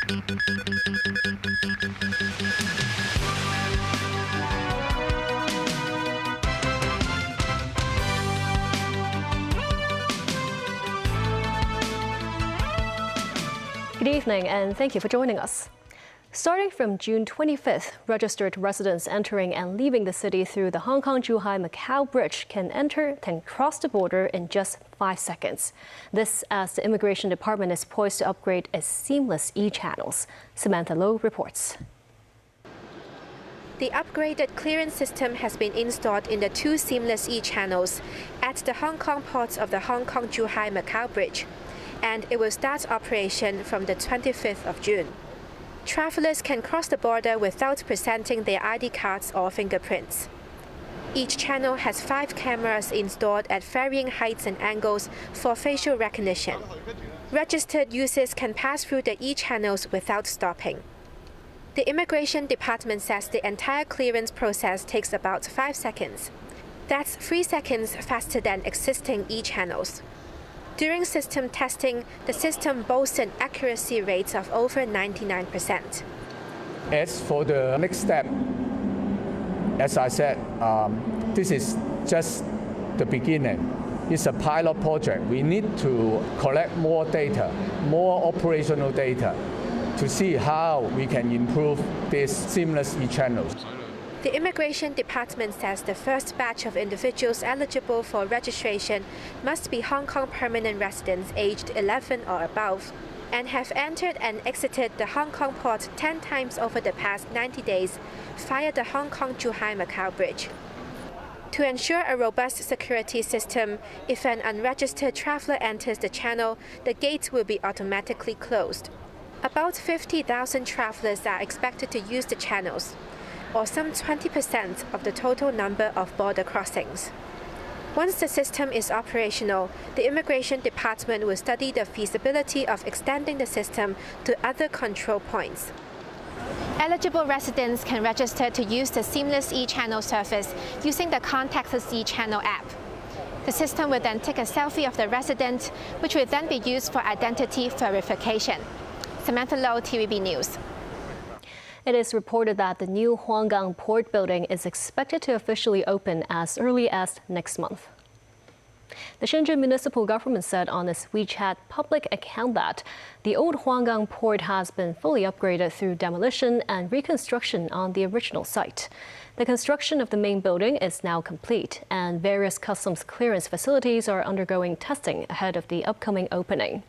Good evening and thank you for joining us. Starting from June 25th, registered residents entering and leaving the city through the Hong Kong-Zhuhai-Macau Bridge can cross the border in just 5 seconds. This as the Immigration Department is poised to upgrade its seamless e-channels. Samantha Low reports. The upgraded clearance system has been installed in the 2 seamless e-channels at the Hong Kong ports of the Hong Kong-Zhuhai-Macau Bridge, and it will start operation from the 25th of June. Travelers can cross the border without presenting their ID cards or fingerprints. Each channel has 5 cameras installed at varying heights and angles for facial recognition. Registered users can pass through the e-channels without stopping. The Immigration Department says the entire clearance process takes about 5 seconds. That's 3 seconds faster than existing e-channels. During system testing, the system boasted accuracy rates of over 99%. As for the next step, as I said, this is just the beginning. It's a pilot project. We need to collect more data, more operational data, to see how we can improve these seamless e-channels. The Immigration Department says the first batch of individuals eligible for registration must be Hong Kong permanent residents aged 11 or above and have entered and exited the Hong Kong port 10 times over the past 90 days via the Hong Kong-Zhuhai-Macau Bridge. To ensure a robust security system, if an unregistered traveler enters the channel, the gates will be automatically closed. About 50,000 travelers are expected to use the channels, or some 20% of the total number of border crossings. Once the system is operational, the Immigration Department will study the feasibility of extending the system to other control points. Eligible residents can register to use the seamless e-channel service using the contactless e-channel app. The system will then take a selfie of the resident, which will then be used for identity verification. Samantha Low, TVB News. It is reported that the new Huanggang port building is expected to officially open as early as next month. The Shenzhen municipal government said on its WeChat public account that the old Huanggang port has been fully upgraded through demolition and reconstruction on the original site. The construction of the main building is now complete, and various customs clearance facilities are undergoing testing ahead of the upcoming opening.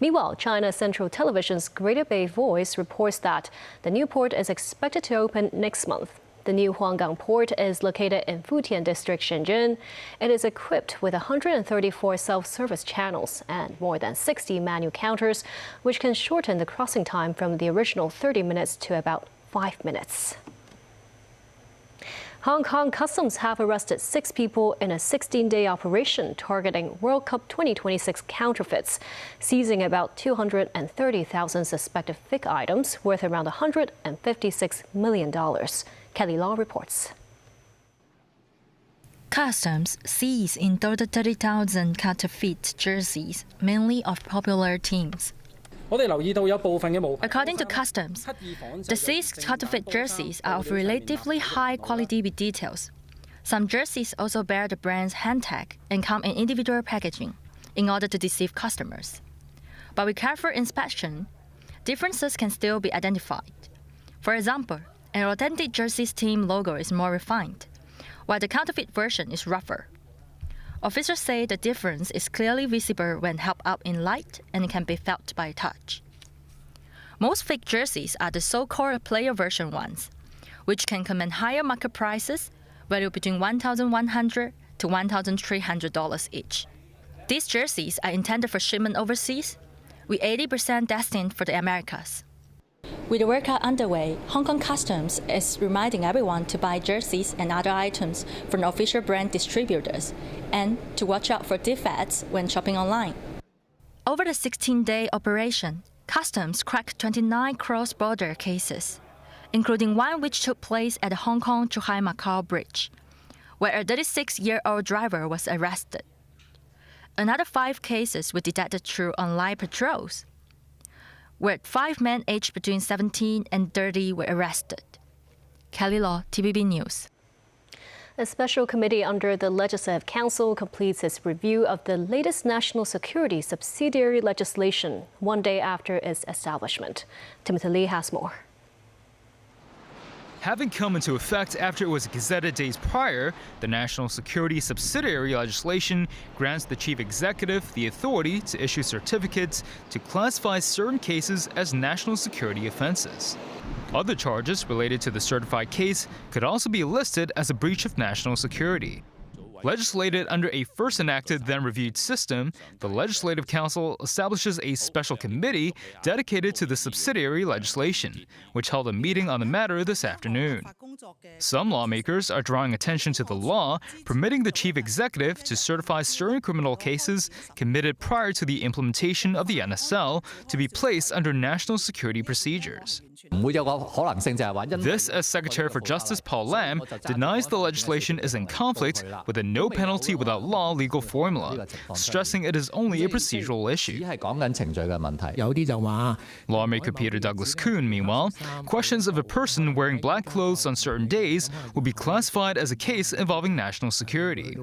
Meanwhile, China Central Television's Greater Bay Voice reports that the new port is expected to open next month. The new Huanggang port is located in Futian District, Shenzhen. It is equipped with 134 self-service channels and more than 60 manual counters, which can shorten the crossing time from the original 30 minutes to about 5 minutes. Hong Kong Customs have arrested 6 people in a 16-day operation targeting World Cup 2026 counterfeits, seizing about 230,000 suspected fake items worth around $156 million. Kelly Law reports. Customs seized in 30,000 counterfeit jerseys, mainly of popular teams. According to Customs, the seized counterfeit jerseys are of relatively high quality with details. Some jerseys also bear the brand's hand tag and come in individual packaging in order to deceive customers. But with careful inspection, differences can still be identified. For example, an authentic jersey's team logo is more refined, while the counterfeit version is rougher. Officials say the difference is clearly visible when held up in light and can be felt by touch. Most fake jerseys are the so-called player version ones, which can command higher market prices, valued between $1,100 to $1,300 each. These jerseys are intended for shipment overseas, with 80% destined for the Americas. With the World Cup underway, Hong Kong Customs is reminding everyone to buy jerseys and other items from official brand distributors and to watch out for defects when shopping online. Over the 16-day operation, Customs cracked 29 cross-border cases, including one which took place at the Hong Kong-Zhuhai-Macau Bridge, where a 36-year-old driver was arrested. Another 5 cases were detected through online patrols. where 5 men aged between 17 and 30 were arrested. Kelly Law, TVB News. A special committee under the Legislative Council completes its review of the latest national security subsidiary legislation 1 day after its establishment. Timothy Lee has more. Having come into effect after it was gazetted days prior, the national security subsidiary legislation grants the chief executive the authority to issue certificates to classify certain cases as national security offenses. Other charges related to the certified case could also be listed as a breach of national security. Legislated under a first enacted then reviewed system, the Legislative Council establishes a special committee dedicated to the subsidiary legislation, which held a meeting on the matter this afternoon. Some lawmakers are drawing attention to the law permitting the chief executive to certify certain criminal cases committed prior to the implementation of the NSL to be placed under national security procedures. This, as Secretary for Justice Paul Lam denies the legislation is in conflict with a no penalty without law legal formula, stressing it is only a procedural issue. Lawmaker Peter Douglas Kuhn, meanwhile, questions if a person wearing black clothes on certain days will be classified as a case involving national security.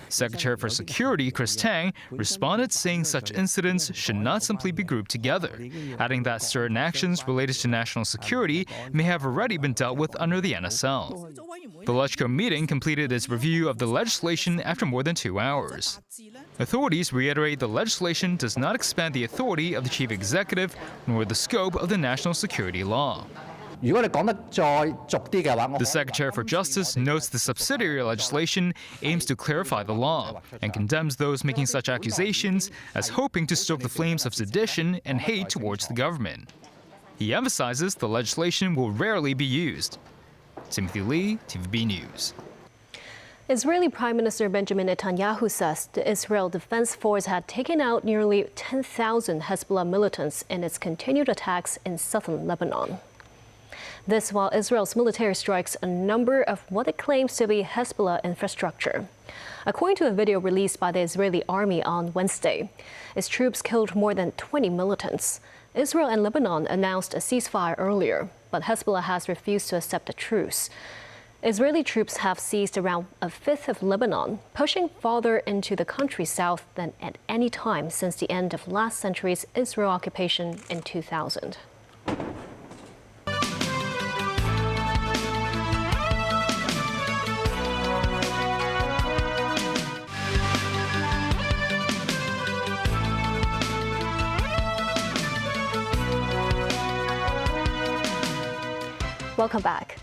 Secretary for Security Chris Tang responded saying such incidents should not simply be grouped together, adding that certain actions related to national security may have already been dealt with under the NSL. The LegCo meeting completed its review of the legislation after more than 2 hours. Authorities reiterate the legislation does not expand the authority of the chief executive nor the scope of the national security law. The Secretary for Justice notes the subsidiary legislation aims to clarify the law and condemns those making such accusations as hoping to stoke the flames of sedition and hate towards the government. He emphasizes the legislation will rarely be used. Timothy Lee, TVB News. Israeli Prime Minister Benjamin Netanyahu says the Israel Defense Force had taken out nearly 10,000 Hezbollah militants in its continued attacks in southern Lebanon. This while Israel's military strikes a number of what it claims to be Hezbollah infrastructure. According to a video released by the Israeli army on Wednesday, its troops killed more than 20 militants. Israel and Lebanon announced a ceasefire earlier, but Hezbollah has refused to accept a truce. Israeli troops have seized around a fifth of Lebanon, pushing farther into the country's south than at any time since the end of last century's Israel occupation in 2000. Welcome back.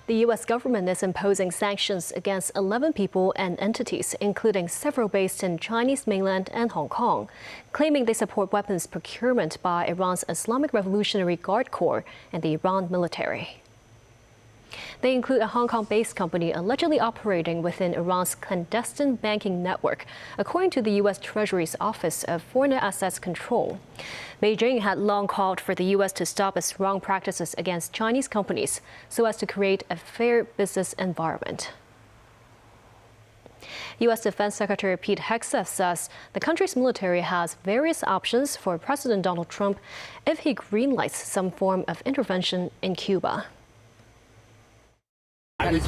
The U.S. government is imposing sanctions against 11 people and entities, including several based in Chinese mainland and Hong Kong, claiming they support weapons procurement by Iran's Islamic Revolutionary Guard Corps and the Iran military. They include a Hong Kong-based company allegedly operating within Iran's clandestine banking network, according to the U.S. Treasury's Office of Foreign Assets Control. Beijing had long called for the U.S. to stop its wrong practices against Chinese companies so as to create a fair business environment. U.S. Defense Secretary Pete Hegseth says the country's military has various options for President Donald Trump if he greenlights some form of intervention in Cuba.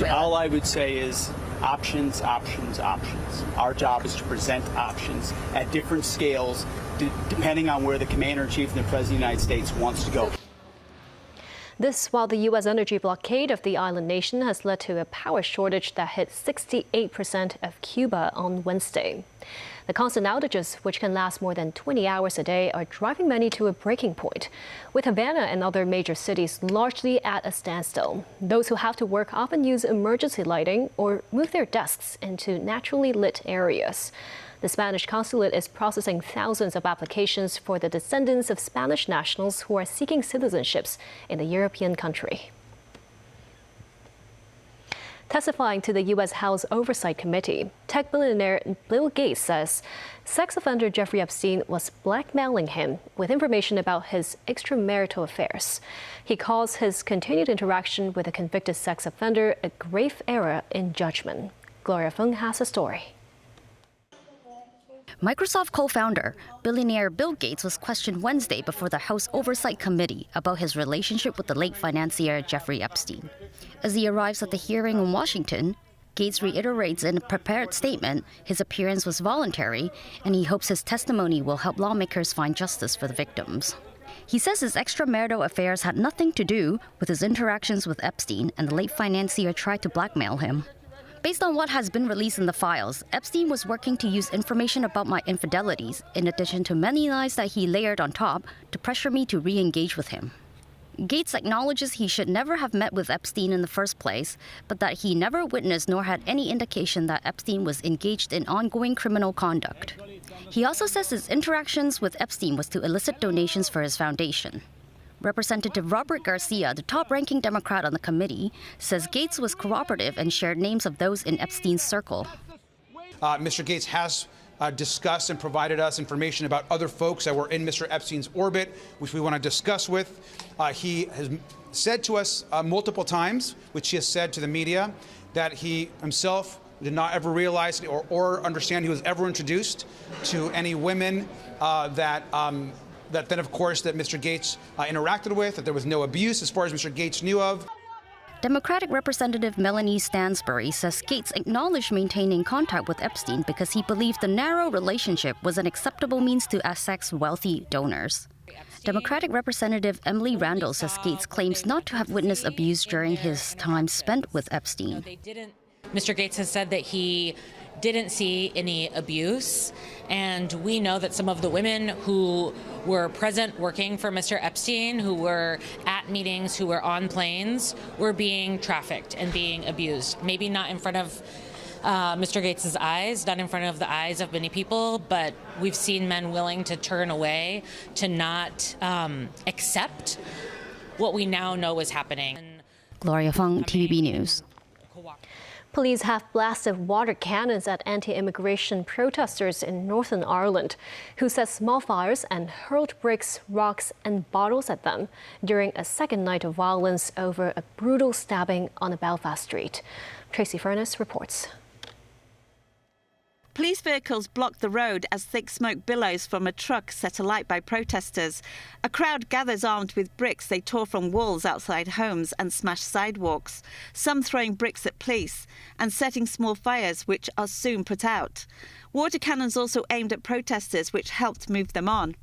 All I would say is options, options, options. Our job is to present options at different scales, depending on where the Commander-in-Chief and the President of the United States wants to go. This while the U.S. energy blockade of the island nation has led to a power shortage that hit 68% of Cuba on Wednesday. The constant outages, which can last more than 20 hours a day, are driving many to a breaking point, with Havana and other major cities largely at a standstill. Those who have to work often use emergency lighting or move their desks into naturally lit areas. The Spanish consulate is processing thousands of applications for the descendants of Spanish nationals who are seeking citizenships in the European country. Testifying to the U.S. House Oversight Committee, tech billionaire Bill Gates says sex offender Jeffrey Epstein was blackmailing him with information about his extramarital affairs. He calls his continued interaction with a convicted sex offender a grave error in judgment. Gloria Feng has a story. Microsoft co-founder, billionaire Bill Gates was questioned Wednesday before the House Oversight Committee about his relationship with the late financier Jeffrey Epstein. As he arrives at the hearing in Washington, Gates reiterates in a prepared statement his appearance was voluntary, and he hopes his testimony will help lawmakers find justice for the victims. He says his extramarital affairs had nothing to do with his interactions with Epstein, and the late financier tried to blackmail him. Based on what has been released in the files, Epstein was working to use information about my infidelities, in addition to many lies that he layered on top, to pressure me to re-engage with him. Gates acknowledges he should never have met with Epstein in the first place, but that he never witnessed nor had any indication that Epstein was engaged in ongoing criminal conduct. He also says his interactions with Epstein was to elicit donations for his foundation. Representative Robert Garcia, the top-ranking Democrat on the committee, says Gates was cooperative and shared names of those in Epstein's circle. Mr. Gates has discussed and provided us information about other folks that were in Mr. Epstein's orbit, which we want to discuss with. He has said to us multiple times, which he has said to the media, that he himself did not ever realize or understand he was ever introduced to any women that then, of course, that Mr. Gates interacted with, that there was no abuse as far as Mr. Gates knew of. Democratic Representative Melanie Stansbury says Gates acknowledged maintaining contact with Epstein because he believed the narrow relationship was an acceptable means to access wealthy donors. Democratic Representative Emily Randall says Gates claims not to have witnessed abuse during his time spent with Epstein. Mr. Gates has said that he didn't see any abuse, and we know that some of the women who were present working for Mr. Epstein, who were at meetings, who were on planes, were being trafficked and being abused. Maybe not in front of Mr. Gates's eyes, not in front of the eyes of many people, but we've seen men willing to turn away, to not accept what we now know is happening. Gloria Fung, TVB News. Police have blasted water cannons at anti-immigration protesters in Northern Ireland, who set small fires and hurled bricks, rocks and bottles at them during a second night of violence over a brutal stabbing on a Belfast street. Tracy Furness reports. Police vehicles blocked the road as thick smoke billows from a truck set alight by protesters. A crowd gathers armed with bricks they tore from walls outside homes and smashed sidewalks, some throwing bricks at police and setting small fires which are soon put out. Water cannons also aimed at protesters, which helped move them on.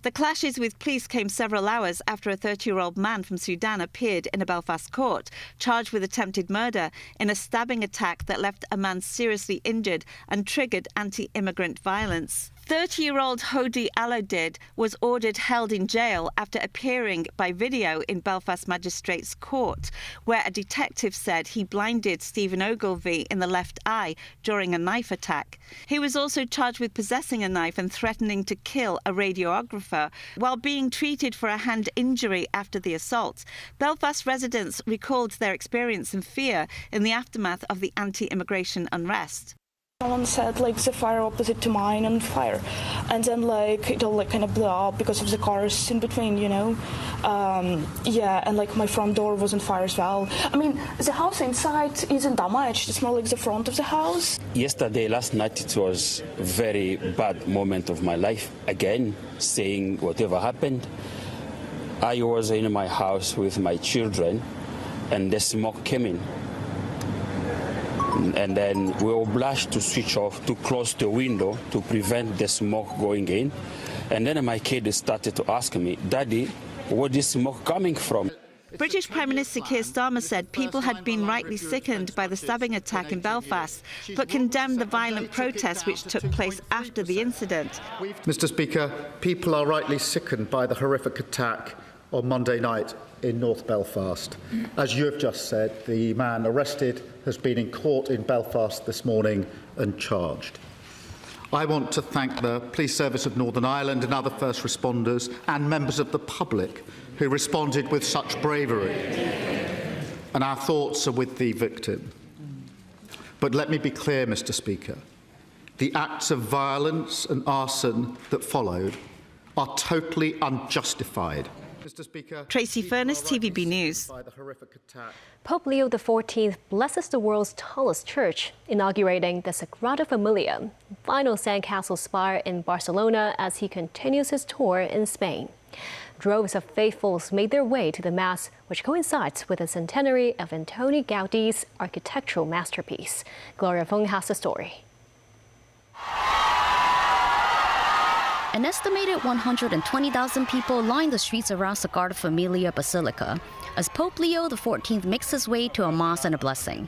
The clashes with police came several hours after a 30-year-old man from Sudan appeared in a Belfast court, charged with attempted murder in a stabbing attack that left a man seriously injured and triggered anti-immigrant violence. 30-year-old Hodi Alodid was ordered held in jail after appearing by video in Belfast Magistrates Court, where a detective said he blinded Stephen Ogilvie in the left eye during a knife attack. He was also charged with possessing a knife and threatening to kill a radiographer while being treated for a hand injury after the assault. Belfast residents recalled their experience and fear in the aftermath of the anti-immigration unrest. Someone said like the fire opposite to mine on fire, and then like it'll like kind of blow up because of the cars in between, you know. Yeah, and like my front door was on fire as well. I mean, the house inside isn't damaged, it's more like the front of the house. Yesterday, last night, it was a very bad moment of my life. Again, saying whatever happened. I was in my house with my children and the smoke came in. And then we were obliged to switch off, to close the window to prevent the smoke going in. And then my kid started to ask me, Daddy, where is smoke coming from? British Prime Minister Keir Starmer said people had been rightly sickened by the stabbing attack in Belfast, but condemned the violent protests which took place after the incident. Mr. Speaker, people are rightly sickened by the horrific attack on Monday night in North Belfast. As you have just said, the man arrested has been in court in Belfast this morning and charged. I want to thank the Police Service of Northern Ireland and other first responders and members of the public who responded with such bravery. And our thoughts are with the victim. But let me be clear, Mr. Speaker, the acts of violence and arson that followed are totally unjustified Mr. Speaker, Tracy Furness, TVB News. Pope Leo XIV blesses the world's tallest church, inaugurating the Sagrada Familia, final sandcastle spire in Barcelona as he continues his tour in Spain. Droves of faithfuls made their way to the Mass, which coincides with the centenary of Antoni Gaudi's architectural masterpiece. Gloria Feng has the story. An estimated 120,000 people line the streets around Sagrada Familia Basilica as Pope Leo XIV makes his way to a mass and a blessing.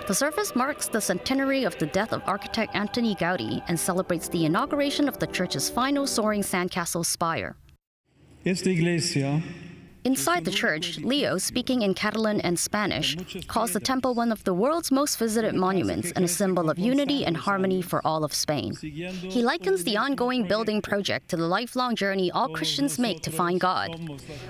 The service marks the centenary of the death of architect Antoni Gaudi and celebrates the inauguration of the church's final soaring sandcastle spire. Inside the church, Leo, speaking in Catalan and Spanish, calls the temple one of the world's most visited monuments and a symbol of unity and harmony for all of Spain. He likens the ongoing building project to the lifelong journey all Christians make to find God.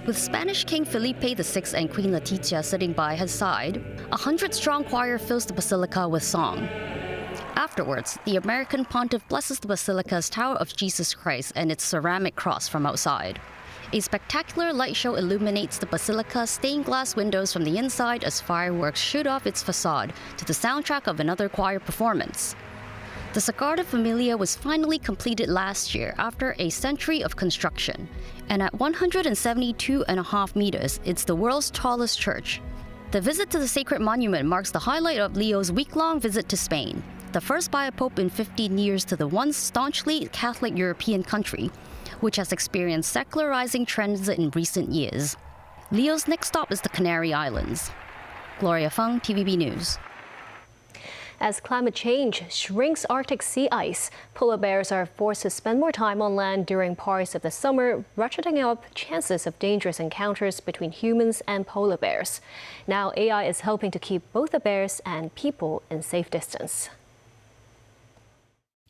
With Spanish King Felipe VI and Queen Letizia sitting by his side, a 100-strong choir fills the basilica with song. Afterwards, the American pontiff blesses the basilica's Tower of Jesus Christ and its ceramic cross from outside. A spectacular light show illuminates the basilica's stained glass windows from the inside as fireworks shoot off its facade to the soundtrack of another choir performance. The Sagrada Familia was finally completed last year after a century of construction, and at 172.5 meters, it's the world's tallest church. The visit to the sacred monument marks the highlight of Leo's week-long visit to Spain, the first by a pope in 15 years to the once staunchly Catholic European country, which has experienced secularizing trends in recent years. Leo's next stop is the Canary Islands. Gloria Feng, TVB News. As climate change shrinks Arctic sea ice, polar bears are forced to spend more time on land during parts of the summer, ratcheting up chances of dangerous encounters between humans and polar bears. Now AI is helping to keep both the bears and people in safe distance.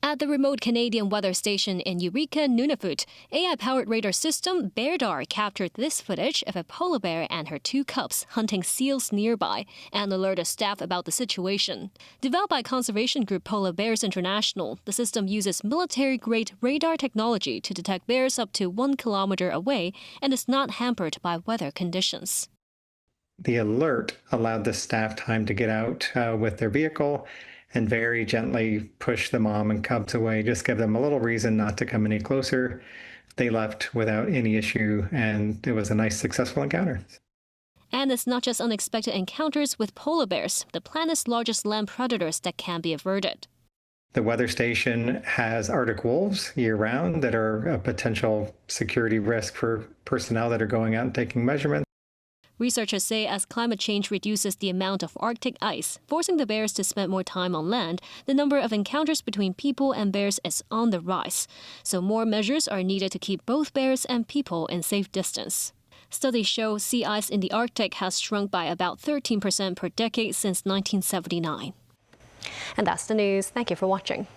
At the remote Canadian weather station in Eureka, Nunavut, AI-powered radar system BearDar captured this footage of a polar bear and her two cubs hunting seals nearby and alerted staff about the situation. Developed by conservation group Polar Bears International, the system uses military-grade radar technology to detect bears up to 1 kilometer away and is not hampered by weather conditions. The alert allowed the staff time to get out with their vehicle and very gently push the mom and cubs away, just give them a little reason not to come any closer. They left without any issue, and it was a nice, successful encounter. And it's not just unexpected encounters with polar bears, the planet's largest land predators that can be averted. The weather station has Arctic wolves year-round that are a potential security risk for personnel that are going out and taking measurements. Researchers say as climate change reduces the amount of Arctic ice, forcing the bears to spend more time on land, the number of encounters between people and bears is on the rise. So more measures are needed to keep both bears and people in safe distance. Studies show sea ice in the Arctic has shrunk by about 13% per decade since 1979. And that's the news. Thank you for watching.